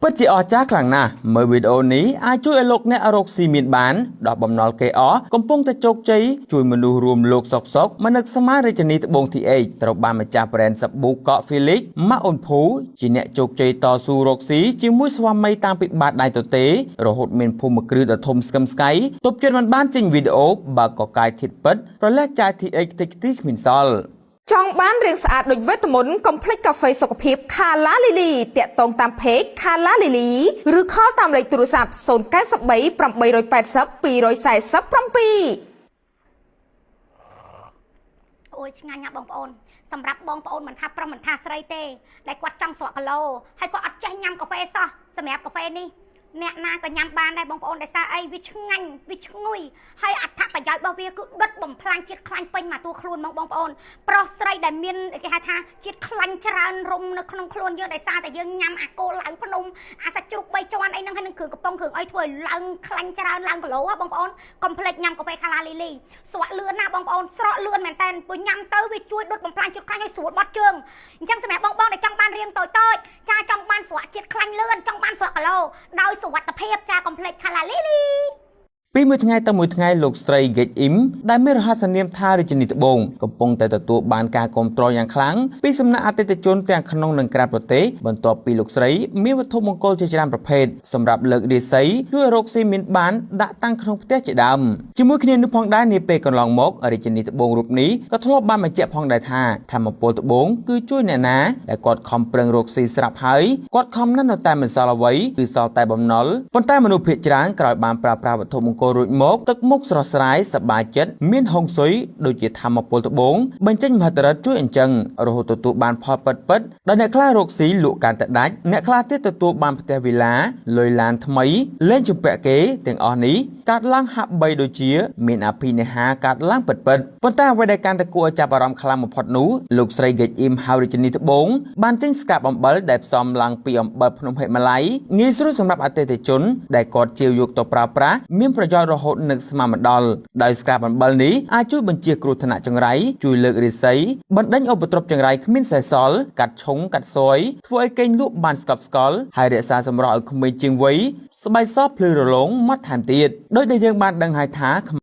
ពិតជាអស្ចារ្យខ្លាំងណាស់មើលវីដេអូនេះអាចជួយឲ្យលោកអ្នករកស៊ីមានបានដោះបំណុលគេអកំពុងតែជោគជ័យជួយមនុស្សរួមលោកសុកមនឹកស្មារតីរាជនីត្បូង TH ត្រូវបានម្ចាស់ brand សាប៊ូកក់ Felix ម៉ាក់អូនភូជាអ្នកជោគជ័យតស៊ូរកស៊ីជាមួយស្វាមីតាំងពីបាតដៃទទេរហូតមានភូមិគ្រឹះដ៏ធំស្កឹមស្កៃទប់ចិត្តមិនបានចេញវីដេអូបើក៏កាយធាតុពិតប្រលះចាយ TH តិចទីគ្មានសល់ចង់បានរាងស្អាតដូចវេទមន្តកុំភ្លេចកាហ្វេសុខភាព Kala Lily តាក់ទងតាម page Kala Lily ឬ call តាមលេខទូរស័ព្ទ093 880 247អូយឆ្ងាញ់ណាស់បងប្អូនសម្រាប់បងប្អូនមិនថាប្រុសមិនថាស្រីទេដែលគាត់ចង់ស្រក់គីឡូហើយគាត់អត់ចេះញ៉ាំកាហ្វេសោះសម្រាប់កាហ្វេនេះអ្នកណាក៏ញ៉ាំបានដែរបងប្អូនដោយសារអីវាឆ្ងាញ់វាឈ្ងុយហើយអត្ថប្រយោជន៍របស់វាគឺដុតបំផ្លាញជាតិខ្លាញ់ពេញមកតួខ្លួនបងប្អូនប្រុសស្រីដែលមានគេហៅថាជាតិខ្លាញ់ច្រើនរុំនៅក្នុងខ្លួនយើងដោយសារតែយើងញ៉ាំអាគោលឡើងភ្នំអាសាច់ជ្រូក3ជាន់អីហ្នឹងហើយនឹងគ្រឿងកំប៉ុងគ្រឿងអីធ្វើឲ្យឡើងខ្លាញ់ច្រើនឡើងគីឡូបងប្អូនកុំភ្លេចញ៉ាំកាហ្វេ Kala Lily ស្រក់លឿនណាបងប្អូនស្រក់លឿនមែនតើព្រោះញ៉ាំទៅវាជួយដុតបំផ្លាញជាតិខ្លាញ់ឲ្យស្រួលបត់ជើងអញ្ចឹងសម្រាប់បងដែលចង់បានរាងតូចចាចង់បានស្រក់ជាតិខ្លាញ់លឿនចង់បានស្រក់គីឡូដោយសុវត្ថិភាពចាកុំភ្លេច Kala Lily ពីមួយថ្ងៃទៅមួយថ្ងៃលោកស្រី Gage Im ដែលមានរហស្សនាមថារាជនីត្បូងកំពុងតែទទួលបានការគាំទ្រយ៉ាងខ្លាំងពីសំណាក់អតិថិជនទាំងក្នុងនិងក្រៅប្រទេសបន្ទាប់ពីលោកស្រីមានវត្ថុមង្គលជាច្រើនប្រភេទសម្រាប់លើករាសីជួយរកស៊ីមានបានដាក់តាំងក្នុងផ្ទះជាដើមជាមួយគ្នានោះផងដែរនាពេលកន្លងមករាជនីត្បូងរូបនេះក៏ធ្លាប់បានបញ្ជាក់ផងដែរថាធម្មពលត្បូងគឺជួយអ្នកណាដែលគាត់ខំប្រឹងរកស៊ីស្រាប់ហើយគាត់ខំណាស់នៅតែមិនសល់អ្វីគឺសល់តែបំណុលប៉ុន្តែមនុស្សភាគច្រើនក្រោយបានប្រើប្រាស់វត្ថុមង្គលរួចមកទឹកមុខស្រស់ស្រាយសប្បាយចិត្តមានហុងស៊ុយដូចជាធម្មពលត្បូងបញ្ចេញមហិទ្ធិឫទ្ធិជួយអញ្ចឹងរហូតទទួលបានផលពិតដែលអ្នកខ្លះរកស៊ីលក់កាន់តែដាច់អ្នកខ្លះទៀតទទួលបានផ្ទះវិឡាលុយឡានថ្មីលេងជំពាក់គេទាំងអស់នេះកាត់ឡើងហាក់បីដូចជាមានអភិនិហាកាត់ឡើងពិតប៉ុន្តែអ្វីដែលកាន់តែគួរឲ្យចាប់អារម្មណ៍ខ្លាំងបំផុតនោះលោកស្រី Gage Im ហៅរាជនីត្បូងបានចេញស្កាប់អំបិលដែលផ្សំឡើងពីអំបិលភ្នំហិមាល័យងាយស្រួលសម្រាប់អតិថិជនដែលគាត់ជាវយកទៅប្រើប្រាស់មានប្រយោជន៍រហូតនឹកស្មារតីដល់ដោយស្កាប់អំបិលនេះអាចជួយបញ្ជាគ្រោះថ្នាក់ចង្រៃជួយលើករាសីបណ្ដេញឧបទ្រពចង្រៃគ្មានសេះសល់កាត់ឈុងកាត់សយធ្វើឲ្យគេងលក់បានស្កប់ស្កល់ហើយរក្សាសម្រស់ឲ្យក្មេងជាងវ័យស្បែកសភ្លឺរលោងមាត់ថែមទៀតដោយដែលយើងបានដឹងហើយថា